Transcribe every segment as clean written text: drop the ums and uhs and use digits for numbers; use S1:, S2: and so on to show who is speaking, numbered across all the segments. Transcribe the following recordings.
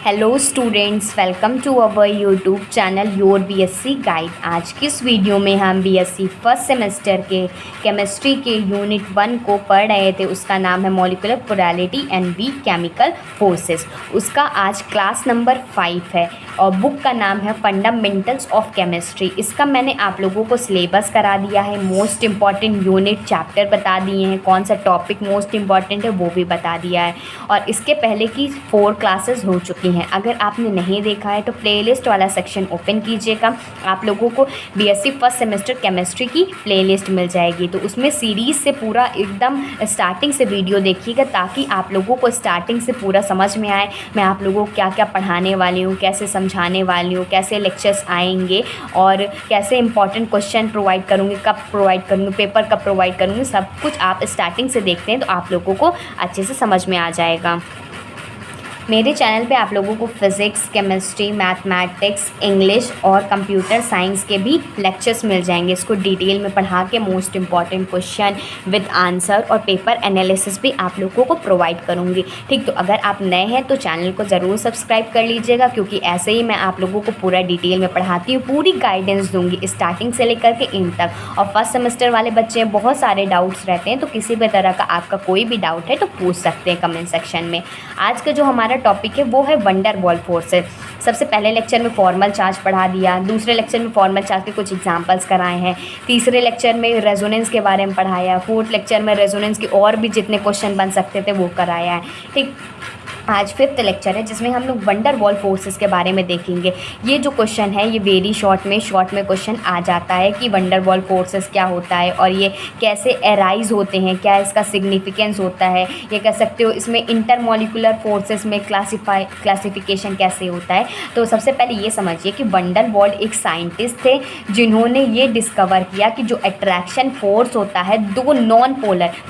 S1: Hello students, welcome to our YouTube channel your BSc guide. आज की इस video में हम बीएससी फर्स्ट सेमेस्टर के केमिस्ट्री के यूनिट 1 को पढ़ रहे थे। उसका नाम है molecular polarity and weak chemical forces. उसका आज क्लास नंबर 5 है और बुक का नाम है फंडामेंटल्स ऑफ केमिस्ट्री। इसका मैंने आप लोगों को सिलेबस करा दिया है, मोस्ट इम्पॉर्टेंट यूनिट चैप्टर बता दिए हैं, कौन सा टॉपिक मोस्ट इम्पॉर्टेंट है वो भी बता दिया है। और इसके पहले की 4 क्लासेस हो चुकी हैं। अगर आपने नहीं देखा है तो प्लेलिस्ट वाला सेक्शन ओपन कीजिएगा, आप लोगों को बीएससी फर्स्ट सेमेस्टर केमिस्ट्री की प्लेलिस्ट मिल जाएगी। तो उसमें सीरीज़ से पूरा एकदम स्टार्टिंग से वीडियो देखिएगा ताकि आप लोगों को स्टार्टिंग से पूरा समझ में आए मैं आप लोगों को क्या क्या पढ़ाने वाली हूँ, कैसे समझाने वाली हूँ, कैसे लेक्चर्स आएंगे और कैसे इंपॉर्टेंट क्वेश्चन प्रोवाइड करूँगी, कब प्रोवाइड करूँगी, पेपर कब प्रोवाइड करूँगी। सब कुछ आप स्टार्टिंग से देखते हैं तो आप लोगों को अच्छे से समझ में आ जाएगा। मेरे चैनल पे आप लोगों को फ़िज़िक्स, केमिस्ट्री, मैथमेटिक्स, इंग्लिश और कंप्यूटर साइंस के भी लेक्चर्स मिल जाएंगे। इसको डिटेल में पढ़ा के most important question with answer और पेपर एनालिसिस भी आप लोगों को प्रोवाइड करूँगी। ठीक, तो अगर आप नए हैं तो चैनल को ज़रूर सब्सक्राइब कर लीजिएगा, क्योंकि ऐसे ही मैं आप लोगों को पूरा डिटेल में पढ़ाती हूँ, पूरी गाइडेंस दूँगी स्टार्टिंग से लेकर के एंड तक। और फर्स्ट सेमेस्टर वाले बच्चे बहुत सारे डाउट्स रहते हैं, तो किसी भी तरह का आपका कोई भी डाउट है तो पूछ सकते हैं कमेंट सेक्शन में। आज का जो हमारा टॉपिक है वो है वंडर वॉल फोर्सेस। सबसे पहले लेक्चर में फॉर्मल चार्ज पढ़ा दिया, दूसरे लेक्चर में फॉर्मल चार्ज के कुछ एग्जांपल्स कराए हैं, तीसरे लेक्चर में रेजोनेंस के बारे में पढ़ाया, फोर्थ लेक्चर में रेजोनेंस के और भी जितने क्वेश्चन बन सकते थे वो कराया है। ठीक, आज फिफ्थ लेक्चर है जिसमें हम लोग वंडर वॉल फोर्सेस के बारे में देखेंगे। ये जो क्वेश्चन है ये वेरी शॉर्ट में क्वेश्चन आ जाता है कि वंडर वॉल फोर्सेस क्या होता है और ये कैसे अराइज होते हैं, क्या इसका सिग्निफिकेंस होता है। ये कह सकते हो इसमें इंटरमॉलिक्यूलर फोर्सेस में क्लासिफिकेशन कैसे होता है। तो सबसे पहले ये समझिए कि वंडर वॉल एक साइंटिस्ट थे जिन्होंने ये डिस्कवर किया कि जो अट्रैक्शन फोर्स होता है दो नॉन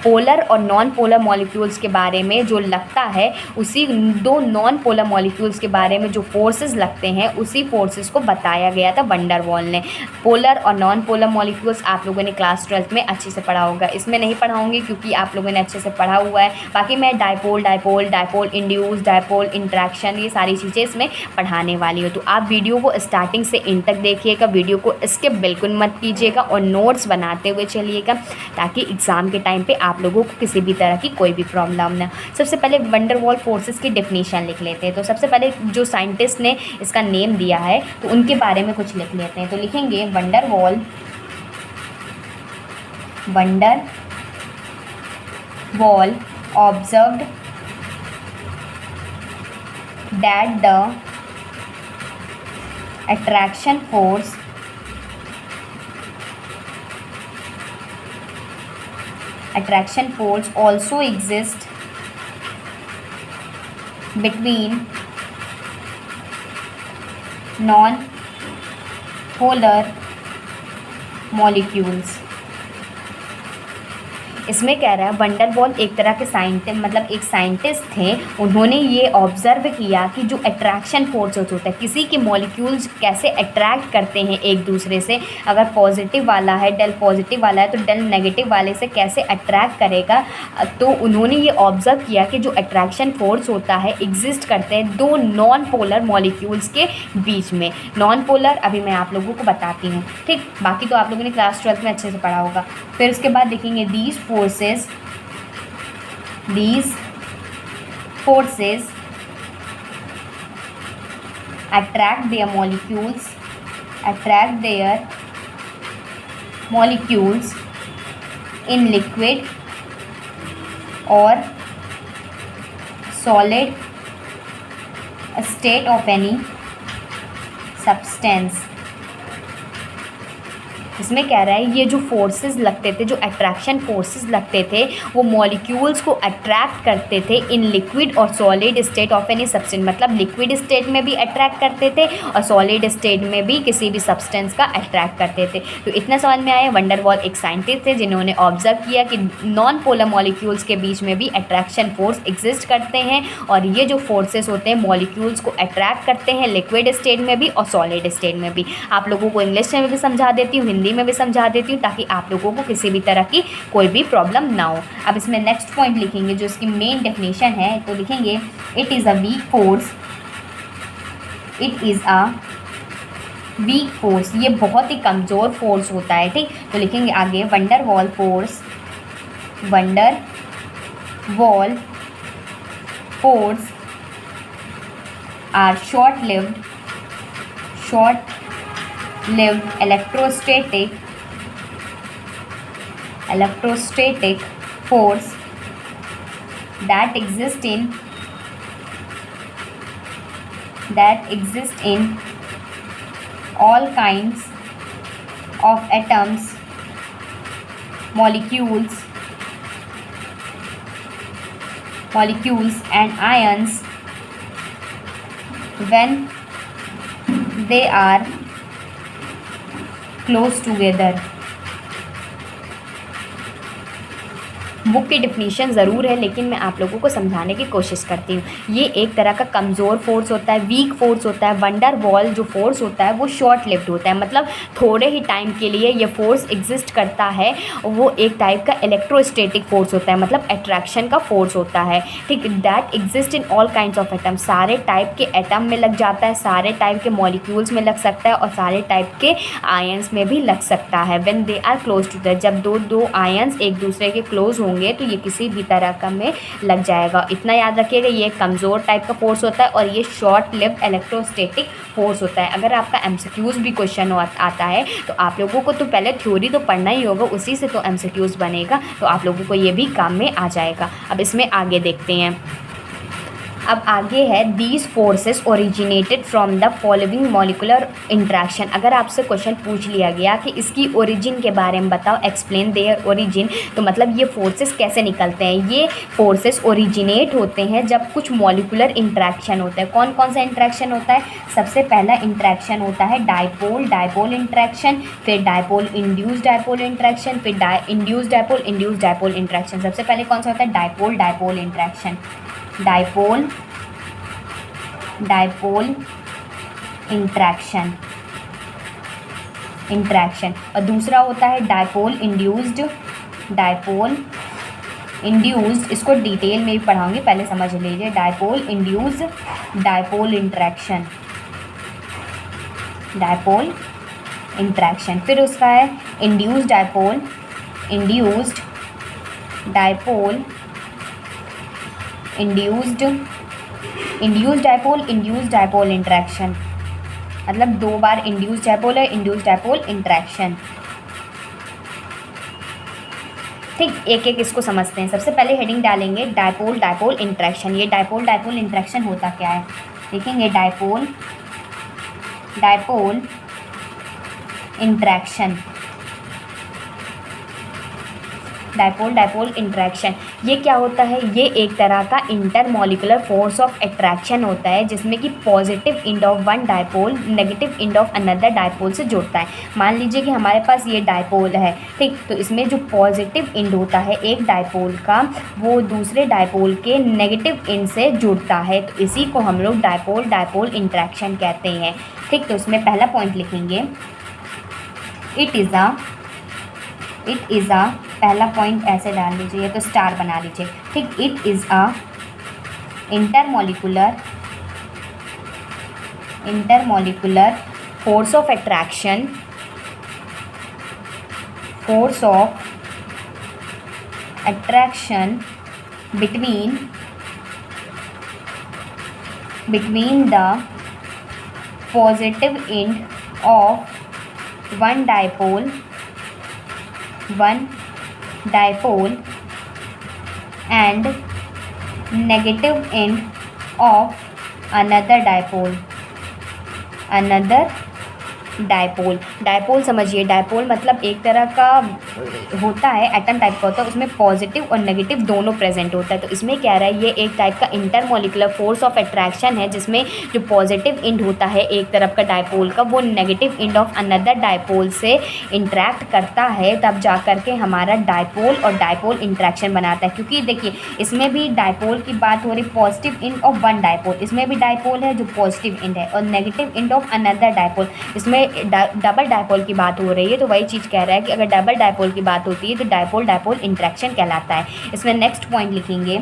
S1: पोलर और नॉन पोलर मॉलिक्यूल्स के बारे में जो लगता है, उसी दो नॉन पोलर मॉलिक्यूल्स के बारे में जो फोर्सेस लगते हैं उसी फोर्सेस को बताया गया था वंडर वॉल ने। पोलर और नॉन पोलर मॉलिक्यूल्स आप लोगों ने क्लास 12 में अच्छे से पढ़ा होगा, इसमें नहीं पढ़ाऊंगी क्योंकि आप लोगों ने अच्छे से पढ़ा हुआ है। बाकी मैं डाइपोल इंड्यूस, डाइपोल इंट्रैक्शन, ये सारी चीज़ें इसमें पढ़ाने वाली हूँ। तो आप वीडियो को स्टार्टिंग से एंड तक देखिएगा, वीडियो को स्किप बिल्कुल मत कीजिएगा और नोट्स बनाते हुए चलिएगा ताकि एग्ज़ाम के टाइम पर आप लोगों को किसी भी तरह की कोई भी प्रॉब्लम ना। सबसे पहले वंडर वॉल फोर्सेस की डेफिनेशन लिख लेते हैं। तो सबसे पहले जो साइंटिस्ट ने इसका नेम दिया है तो उनके बारे में कुछ लिख लेते हैं। तो लिखेंगे wonder wall observed that the attraction force also exist between non-polar molecules। इसमें कह रहा है वंडर वॉल एक तरह के एक साइंटिस्ट थे। उन्होंने ये ऑब्जर्व किया कि जो अट्रैक्शन फोर्स होता है, किसी के मॉलिक्यूल्स कैसे अट्रैक्ट करते हैं एक दूसरे से। अगर पॉजिटिव वाला है, डेल पॉजिटिव वाला है तो डेल नेगेटिव वाले से कैसे अट्रैक्ट करेगा। तो उन्होंने ये ऑब्जर्व किया कि जो अट्रैक्शन फोर्स होता है एग्जिस्ट करते हैं दो नॉन पोलर मॉलिक्यूल्स के बीच में। नॉन पोलर अभी मैं आप लोगों को बताती हूँ, ठीक। बाकी तो आप लोगों ने क्लास 12 में अच्छे से पढ़ा होगा। फिर उसके बाद देखेंगे these forces attract their molecules in liquid or solid state of any substance। इसमें कह रहा है ये जो फोर्सेस लगते थे, जो अट्रैक्शन फोर्सेस लगते थे, वो मॉलिक्यूल्स को अट्रैक्ट करते थे इन लिक्विड और solid state of any substance. मतलब लिक्विड स्टेट में भी अट्रैक्ट करते थे और सॉलिड स्टेट में भी किसी भी सब्सटेंस का अट्रैक्ट करते थे। तो इतना समझ में आया, वंडर वॉल एक साइंटिस्ट थे जिन्होंने ऑब्जर्व किया कि नॉन पोलर मॉलिक्यूल्स के बीच में भी अट्रैक्शन फोर्स एग्जिस्ट करते हैं और ये जो फोर्सेस होते हैं मॉलिक्यूल्स को अट्रैक्ट करते हैं लिक्विड स्टेट में भी और सॉलिड स्टेट में भी। आप लोगों को इंग्लिश में भी समझा देती हूँ, हिंदी में भी समझा देती हूँ ताकि आप लोगों को किसी भी तरह की कोई भी प्रॉब्लम ना हो। अब इसमें नेक्स्ट पॉइंट लिखेंगे जो इसकी मेन डेफिनेशन है। तो लिखेंगे it is a weak force it is a weak force, ये बहुत ही कमज़ोर फोर्स होता है। ठीक, तो लिखेंगे आगे van der Waals force, van der Waals force are short lived electrostatic force that exist in all kinds of atoms, molecules and ions when they are close together। Book की डिफिनीशन ज़रूर है, लेकिन मैं आप लोगों को समझाने की कोशिश करती हूँ। ये एक तरह का कमज़ोर फोर्स होता है, वीक फोर्स होता है। वंडर वॉल जो फोर्स होता है वो शॉर्ट लिव्ड होता है, मतलब थोड़े ही टाइम के लिए ये फोर्स एग्जिस्ट करता है। वो एक टाइप का इलेक्ट्रोस्टैटिक फोर्स होता है, मतलब अट्रैक्शन का फोर्स होता है। ठीक, that exist in all kinds of atom, सारे टाइप के एटम में लग जाता है, सारे टाइप के मॉलिक्यूल्स में लग सकता है और सारे टाइप के आयंस में भी लग सकता है। When they are close to that, जब दो आयंस एक दूसरे के क्लोज होंगे तो ये किसी भी तरह का में लग जाएगा। इतना याद रखिएगा, ये कमज़ोर टाइप का फोर्स होता है और ये शॉर्ट लिव्ड इलेक्ट्रोस्टैटिक फोर्स होता है। अगर आपका एमसीक्यूज़ भी क्वेश्चन आता है तो आप लोगों को तो पहले थ्योरी तो पढ़ना ही होगा, उसी से तो एमसीक्यूज़ बनेगा, तो आप लोगों को ये भी काम में आ जाएगा। अब इसमें आगे देखते हैं। अब आगे है these forces originated from the following molecular interaction. अगर आपसे क्वेश्चन पूछ लिया गया कि इसकी ओरिजिन के बारे में बताओ, एक्सप्लेन देयर ओरिजिन, तो मतलब ये फोर्सेस कैसे निकलते हैं। ये फोर्सेस ओरिजिनेट होते हैं जब कुछ मॉलिकुलर इंट्रैक्शन होता है। कौन कौन सा इंट्रैक्शन होता है? सबसे पहला इंट्रैक्शन होता है डाइपोल इंट्रैक्शन, फिर डाइपोल इंड्यूस्ड डाइपोल इंट्रैक्शन, फिर इंड्यूस्ड डाइपोल इंट्रैक्शन। सबसे पहले कौन सा होता है? Dipole interaction, dipole interaction. और दूसरा होता है डाइपोल इंड्यूस्ड। इसको डिटेल में भी पढ़ाऊंगी, पहले समझ लीजिए। Dipole induced dipole interaction. फिर उसका है इंड्यूस्ड डाइपोल इंट्रैक्शन, मतलब दो बार इंड्यूस्ड डाइपोल है, इंड्यूस्ड डाइपोल इंट्रैक्शन। ठीक, एक एक इसको समझते हैं। सबसे पहले हेडिंग डालेंगे डाइपोल इंट्रैक्शन। ये डाइपोल इंट्रैक्शन होता क्या है देखेंगे। डाइपोल इंट्रैक्शन ये क्या होता है? ये एक तरह का इंटरमॉलिकुलर फोर्स ऑफ अट्रैक्शन होता है, जिसमें कि positive end of one dipole negative end of another dipole से जुड़ता है। मान लीजिए कि हमारे पास ये डाइपोल है, ठीक, तो इसमें जो पॉजिटिव एंड होता है एक डाइपोल का, वो दूसरे डाइपोल के नेगेटिव एंड से जुड़ता है, तो इसी को हम लोग डाइपोल इंट्रैक्शन कहते हैं। ठीक, तो इसमें पहला पॉइंट लिखेंगे इट इज़ अ पहला पॉइंट ऐसे डाल लीजिए, ये तो स्टार बना लीजिए। ठीक, it is a intermolecular force of attraction between the positive end of one dipole and negative end of another dipole समझिए। डाइपोल मतलब एक तरह का होता है, एटम टाइप का होता है, उसमें पॉजिटिव और नेगेटिव दोनों प्रेजेंट होता है। तो इसमें क्या रहा है, ये एक टाइप का इंटरमॉलिकुलर फोर्स ऑफ अट्रैक्शन है, जिसमें जो पॉजिटिव एंड होता है एक तरफ का डाइपोल का, वो negative end of another dipole से इंटरैक्ट करता है, तब जा कर के हमारा डाइपोल और डाइपोल इंट्रैक्शन बनाता है। क्योंकि देखिए इसमें भी डाइपोल की बात हो रही, positive end of one dipole, इसमें भी डाइपोल है जो पॉजिटिव एंड है, और negative end of another dipole, इसमें डबल डाइपोल की बात हो रही है। तो वही चीज़ कह रहा है कि अगर डबल डाइपोल की बात होती है तो डाइपोल इंट्रैक्शन कहलाता है। इसमें नेक्स्ट पॉइंट लिखेंगे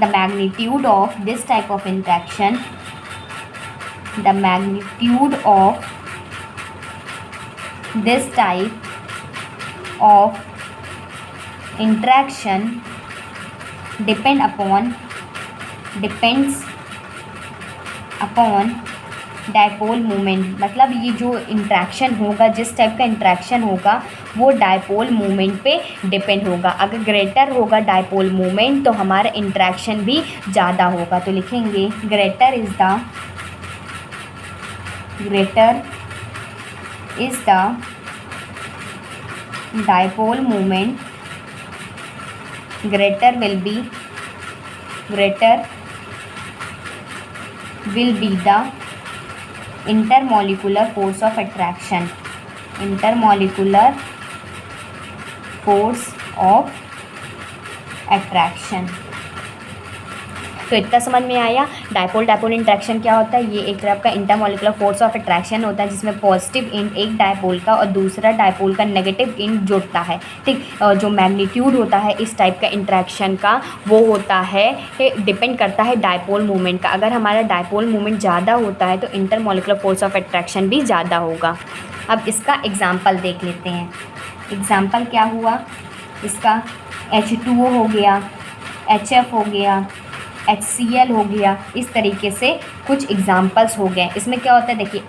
S1: the magnitude of this type of interaction the magnitude of this type of interaction depends upon dipole moment. मतलब ये जो इंट्रैक्शन होगा, जिस टाइप का इंट्रैक्शन होगा वो डायपोल मोमेंट पे डिपेंड होगा। अगर ग्रेटर होगा डायपोल मोमेंट तो हमारा इंट्रैक्शन भी ज़्यादा होगा। तो लिखेंगे greater is the dipole moment, greater will be the intermolecular force of attraction, intermolecular force of attraction। तो इतना समझ में आया। डायपोल इंट्रैक्शन क्या होता है? ये एक तरह का इंटरमोलिकुलर फोर्स ऑफ अट्रैक्शन होता है जिसमें पॉजिटिव एंड एक डायपोल का और दूसरा डायपोल का नेगेटिव एंड जुड़ता है, ठीक। और जो मैग्नीट्यूड होता है इस टाइप का इंट्रैक्शन का वो होता है डिपेंड करता है डायपोल मोमेंट का। अगर हमारा डायपोल मोमेंट ज़्यादा होता है तो इंटरमोलिकुलर फोर्स ऑफ अट्रैक्शन भी ज़्यादा होगा। अब इसका एग्जाम्पल देख लेते हैं। एग्जाम्पल क्या हुआ इसका? H2O हो गया, HF हो गया, HCl हो गया। इस तरीके से कुछ एग्जाम्पल्स हो गए। इसमें क्या होता है देखिए,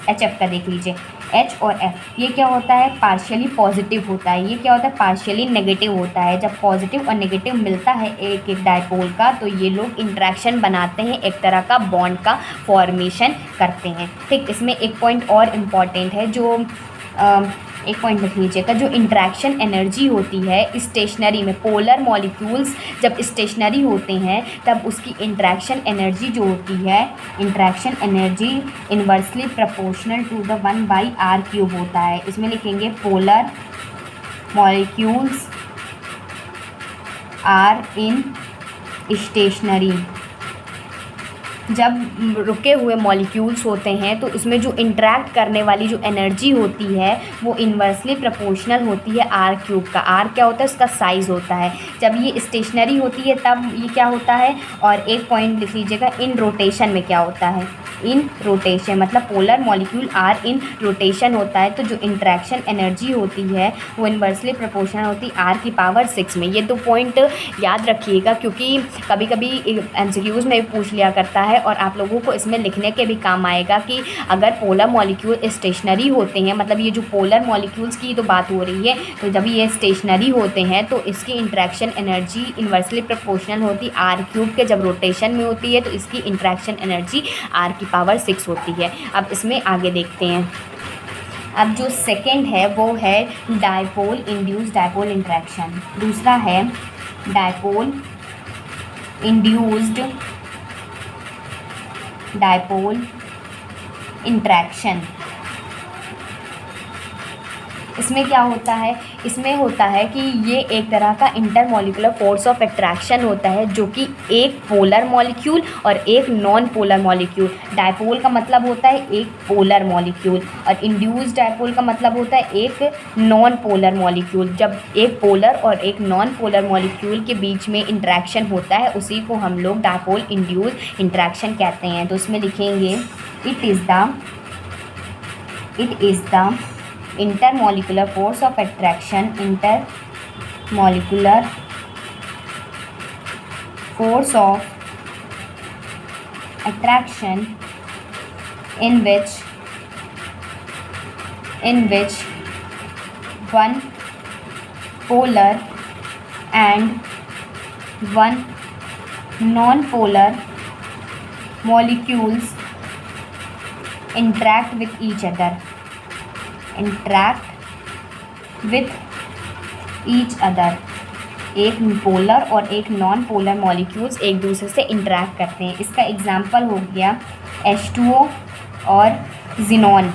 S1: HF का देख लीजिए, H और F ये क्या होता है? पार्शियली पॉजिटिव होता है। ये क्या होता है? पार्शियली नेगेटिव होता है। जब पॉजिटिव और नेगेटिव मिलता है एक एक डायपोल का तो ये लोग इंट्रैक्शन बनाते हैं, एक तरह का बॉन्ड का फॉर्मेशन करते हैं, ठीक। इसमें एक पॉइंट और इम्पॉर्टेंट है, जो एक पॉइंट लिख लीजिएगा। जो इंट्रैक्शन एनर्जी होती है स्टेशनरी में, पोलर मॉलिक्यूल्स जब स्टेशनरी होते हैं तब उसकी इंट्रैक्शन एनर्जी जो होती है, interaction energy inversely proportional to the 1/r³ होता है। इसमें लिखेंगे polar molecules are in stationary. जब रुके हुए मॉलिक्यूल्स होते हैं तो इसमें जो इंटरेक्ट करने वाली जो एनर्जी होती है वो इन्वर्सली प्रोपोर्शनल होती है r³ का। r क्या होता है? उसका साइज़ होता है। जब ये स्टेशनरी होती है तब ये क्या होता है? और एक पॉइंट लिख लीजिएगा, इन रोटेशन में क्या होता है? इन रोटेशन मतलब polar molecule are in rotation होता है तो जो इंट्रैक्शन एनर्जी होती है वो इन्वर्सली प्रोपोर्शनल होती है r⁻⁶ में। ये 2 पॉइंट याद रखिएगा क्योंकि कभी कभी MCQs में भी पूछ लिया करता है और आप लोगों को इसमें लिखने के भी काम आएगा कि अगर पोलर मॉलिक्यूल स्टेशनरी होते हैं, मतलब ये जो पोलर मॉलिक्यूल्स की तो बात हो रही है, तो जब ये स्टेशनरी होते हैं तो इसकी इंट्रैक्शन एनर्जी इन्वर्सली प्रोपोर्शनल होती r³ के। जब रोटेशन में होती है तो इसकी इंट्रैक्शन एनर्जी r⁻⁶ होती है। अब इसमें आगे देखते हैं। अब जो सेकेंड है वो है डायपोल इंड्यूस्ड डायपोल इंट्रैक्शन। दूसरा है डायपोल इंड्यूस्ड डायपोल इंट्रैक्शन। इसमें क्या होता है? इसमें होता है कि ये एक तरह का इंटरमॉलिकुलर फोर्स ऑफ अट्रैक्शन होता है जो कि एक पोलर मॉलिक्यूल और एक नॉन पोलर मॉलिक्यूल। डायपोल का मतलब होता है एक पोलर मॉलिक्यूल और इंड्यूस्ड डायपोल का मतलब होता है एक नॉन पोलर मॉलिक्यूल। जब एक पोलर और एक नॉन पोलर मॉलिक्यूल के बीच में इंट्रैक्शन होता है उसी को हम लोग डायपोल इंड्यूस्ड इंट्रैक्शन कहते हैं। तो इसमें लिखेंगे it is the intermolecular force of attraction, intermolecular force of attraction in which one polar and one non-polar molecules interact with each other, एक पोलर और एक नॉन पोलर मॉलिक्यूल्स एक दूसरे से इंटरेक्ट करते हैं। इसका एग्जांपल हो गया H2O और जिनॉन।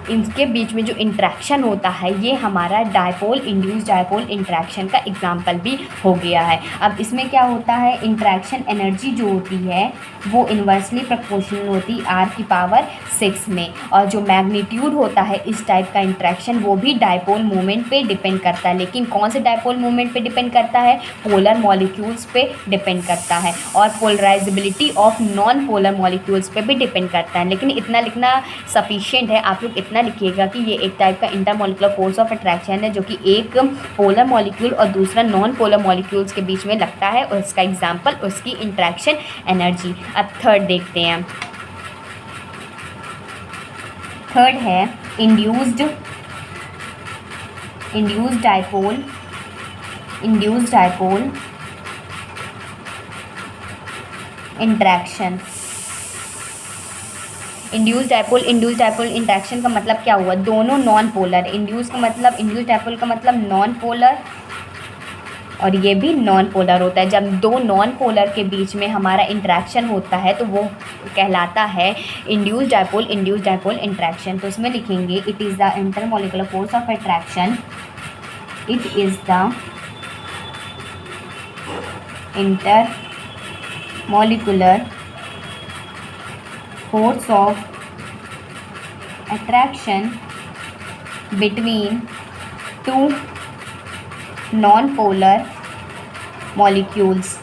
S1: इनके बीच में जो इंट्रैक्शन होता है ये हमारा डायपोल इंड्यूस डायपोल इंट्रैक्शन का एग्जाम्पल भी हो गया है। अब इसमें क्या होता है, इंट्रैक्शन एनर्जी जो होती है वो इन्वर्सली प्रोपोर्शनल होती है r⁻⁶ में, और जो मैग्नीट्यूड होता है इस टाइप का इंट्रैक्शन वो भी डायपोल मोमेंट पे डिपेंड करता है। लेकिन कौन से डायपोल मोमेंट पे डिपेंड करता है, पोलर मॉलिक्यूल्स पे डिपेंड करता है, और polarisability of non polar molecules पे भी डिपेंड करता है। लेकिन इतना लिखना सफिशिएंट है, आप लोग इतना लिखिएगा कि ये एक टाइप का इंटरमॉलिक्यूलर फोर्स ऑफ अट्रैक्शन है जो कि एक पोलर मॉलिक्यूल और दूसरा नॉन पोलर मॉलिक्यूल्स के बीच में लगता है, और इसका एग्जाम्पल उसकी इंट्रैक्शन एनर्जी। अब थर्ड देखते हैं। थर्ड है induced dipole interaction. Induced dipole interaction का मतलब क्या हुआ, दोनों नॉन पोलर, इंड्यूस्ड डायपोल का मतलब नॉन पोलर और ये भी नॉन पोलर होता है। जब दो नॉन पोलर के बीच में हमारा इंट्रैक्शन होता है तो वो कहलाता है इंड्यूस्ड डायपोल इंट्रैक्शन। तो इसमें लिखेंगे it is the intermolecular force of attraction, it is the intermolecular force of attraction between two non polar molecules.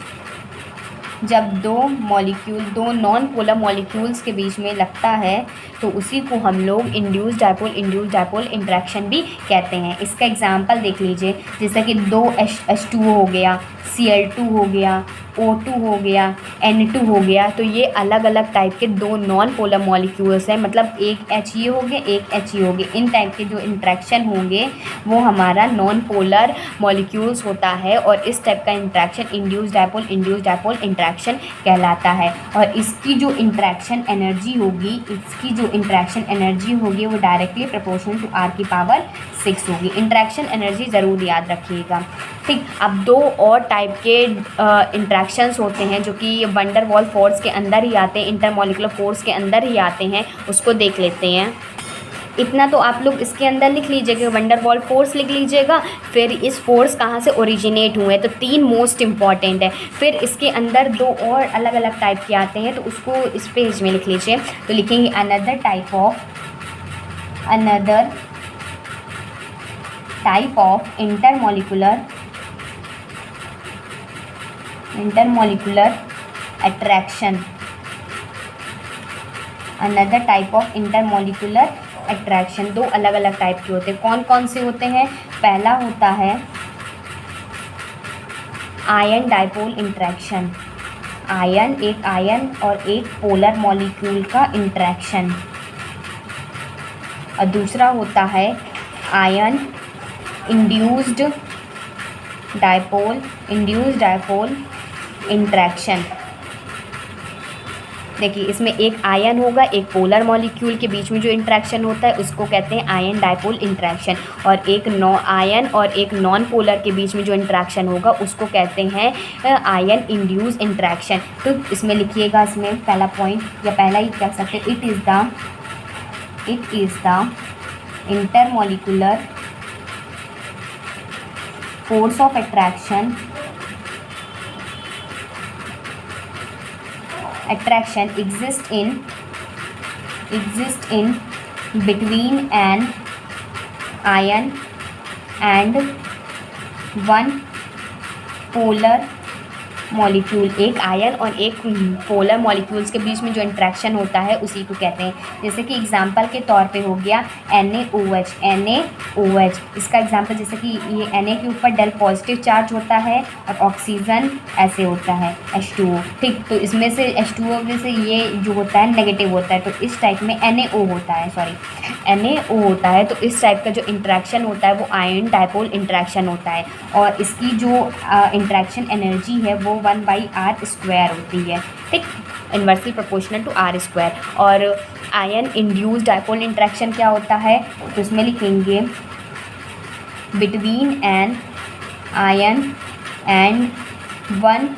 S1: जब दो नॉन पोलर मॉलिक्यूल्स के बीच में लगता है तो उसी को हम लोग इंड्यूस्ड डायपोल इंट्रैक्शन भी कहते हैं। इसका एग्जांपल देख लीजिए, जैसे कि दो H2O हो गया, Cl2 हो गया, O2 हो गया, N2 हो गया, तो ये अलग अलग टाइप के दो नॉन पोलर मॉलिक्यूल्स हैं, मतलब एक H ये हो गया, एक H ये हो गया। इन टाइप के जो इंट्रैक्शन होंगे वो हमारा नॉन पोलर मॉलिक्यूल्स होता है, और इस टाइप का इंट्रैक्शन इंड्यूस्ड डायपोल इंट्रैक्शन कहलाता है। और इसकी जो इंट्रैक्शन एनर्जी होगी वो डायरेक्टली प्रोपोर्शनल टू r⁻⁶ होगी। इंट्रैक्शन एनर्जी ज़रूर याद रखिएगा, ठीक। अब दो और टाइप के इंट्रैक्शंस होते हैं जो कि वंडर वाल फोर्स के अंदर ही आते हैं, इंटरमॉलिक्यूलर फोर्स के अंदर ही आते हैं, उसको देख लेते हैं। इतना तो आप लोग इसके अंदर लिख लीजिएगा, वंडर वाल फोर्स लिख लीजिएगा, फिर इस फोर्स कहाँ से ओरिजिनेट हुए हैं, तो 3 मोस्ट इम्पॉर्टेंट है। फिर इसके अंदर दो और अलग अलग टाइप के आते हैं, तो उसको इस पेज में लिख लीजिए। तो लिखेंगे another type of intermolecular attraction. Another type of intermolecular attraction, दो अलग अलग टाइप के होते हैं। कौन कौन से होते हैं, पहला होता है आयन डायपोल इंट्रैक्शन। एक आयन और एक पोलर मॉलिक्यूल का इंट्रैक्शन। और दूसरा होता है आयन इंड्यूस्ड डायपोल इंट्रैक्शन। देखिए, इसमें एक आयन होगा, एक पोलर मॉलिक्यूल के बीच में जो इंट्रैक्शन होता है उसको कहते हैं आयन डायपोल इंट्रैक्शन, और एक आयन और एक नॉन पोलर के बीच में जो इंट्रैक्शन होगा उसको कहते हैं आयन इंड्यूस इंट्रैक्शन। तो इसमें लिखिएगा, इसमें पहला पॉइंट या पहला ही कह सकते हैं, it is the intermolecular force of attraction exist in between an ion and one polar molecule. एक आयन और एक पोलर मॉलिक्यूल्स के बीच में जो इंट्रैक्शन होता है उसी को कहते हैं। जैसे कि एग्जांपल के तौर पे हो गया NaOH। इसका एग्जांपल जैसे कि ये Na के ऊपर डेल पॉजिटिव चार्ज होता है और ऑक्सीजन ऐसे होता है H2O, ठीक। तो इसमें से H2O में से ये जो होता है नेगेटिव होता है, तो इस टाइप में NaO होता है। तो इस टाइप का जो इंट्रैक्शन होता है वो आयन डायपोल इंट्रैक्शन होता है, और इसकी जो इंट्रैक्शन एनर्जी है वो 1/r² होती है, ठीक, इन्वर्सली प्रोपोर्शनल टू r²। और आयन इंड्यूस्ड डायपोल इंट्रैक्शन क्या होता है, तो इसमें लिखेंगे between an ion and one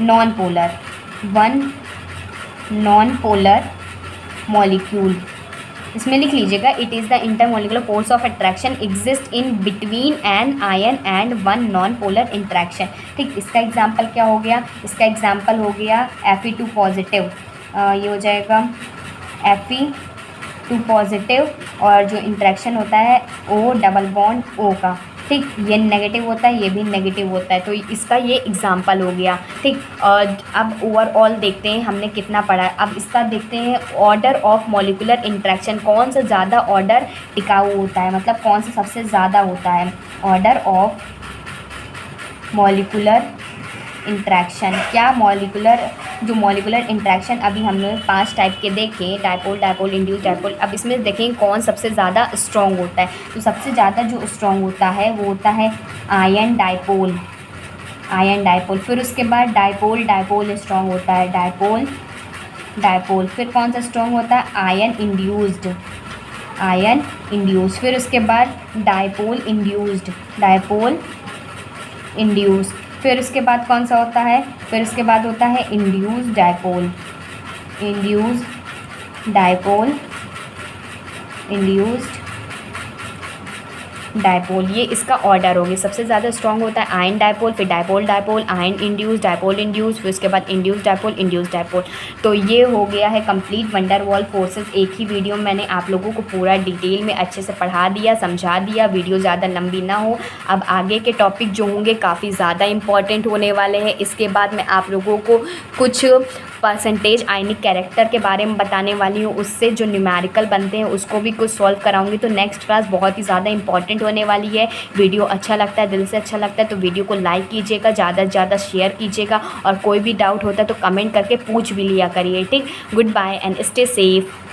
S1: non polar molecule. इसमें लिख लीजिएगा, it is the intermolecular force of attraction exist in between an ion and one non polar interaction. ठीक, इसका एग्जाम्पल क्या हो गया, इसका एग्जाम्पल हो गया Fe2 पॉजिटिव, ये हो जाएगा Fe2 पॉजिटिव, और जो इंट्रैक्शन होता है O डबल बॉन्ड O का। ठीक, ये नेगेटिव होता है, ये भी नेगेटिव होता है, तो इसका ये एग्जाम्पल हो गया। ठीक, और अब ओवरऑल देखते हैं हमने कितना पढ़ा है। अब इसका देखते हैं ऑर्डर ऑफ मॉलिकुलर इंट्रैक्शन, कौन सा ज़्यादा ऑर्डर टिकाऊ होता है, मतलब कौन सा सबसे ज़्यादा होता है। ऑर्डर ऑफ मॉलिकुलर इंट्रैक्शन, क्या जो मॉलिकुलर इंट्रैक्शन अभी हमने 5 टाइप के देखे, डायपोल, डायपोल, इंड्यूस, डायपोल। अब इसमें देखें कौन सबसे ज़्यादा स्ट्रॉन्ग होता है। तो सबसे ज़्यादा जो स्ट्रॉन्ग होता है वो होता है आयन डायपोल, आयन डायपोल। फिर उसके बाद डायपोल, डायपोल स्ट्रॉन्ग होता है, डायपोल, डायपोल। फिर कौन सा स्ट्रॉन्ग होता है, आयन इंड्यूस्ड, आयन इंड्यूस्ड। फिर उसके बाद डायपोल इंड्यूस्ड, डायपोल इंड्यूस्ड। फिर उसके बाद कौन सा होता है, फिर उसके बाद होता है induced dipole, induced dipole, induced dipole. ये इसका ऑर्डर होगी। सबसे ज़्यादा स्ट्रॉन्ग होता है आयन डायपोल, फिर dipole dipole, ion induce, dipole induce, फिर उसके बाद इंड्यूस डायपोल, इंड्यूस डायपोल। तो ये हो गया है कंप्लीट वंडर वॉल फोर्सेस। एक ही वीडियो में मैंने आप लोगों को पूरा डिटेल में अच्छे से पढ़ा दिया, समझा दिया, वीडियो ज़्यादा लंबी ना हो। अब आगे के टॉपिक जो होंगे काफ़ी ज़्यादा इंपॉर्टेंट होने वाले हैं। इसके बाद मैं आप लोगों को कुछ परसेंटेज आयनिक कैरेक्टर के बारे में बताने वाली हूँ, उससे जो न्यूमेरिकल बनते हैं उसको भी कुछ सॉल्व कराऊंगी। तो नेक्स्ट क्लास बहुत ही ज़्यादा इंपॉर्टेंट होने वाली है। वीडियो अच्छा लगता है, दिल से अच्छा लगता है तो वीडियो को लाइक कीजिएगा, ज़्यादा से ज़्यादा शेयर कीजिएगा, और कोई भी डाउट होता है तो कमेंट करके पूछ भी लिया करिए। ठीक, good bye and stay safe.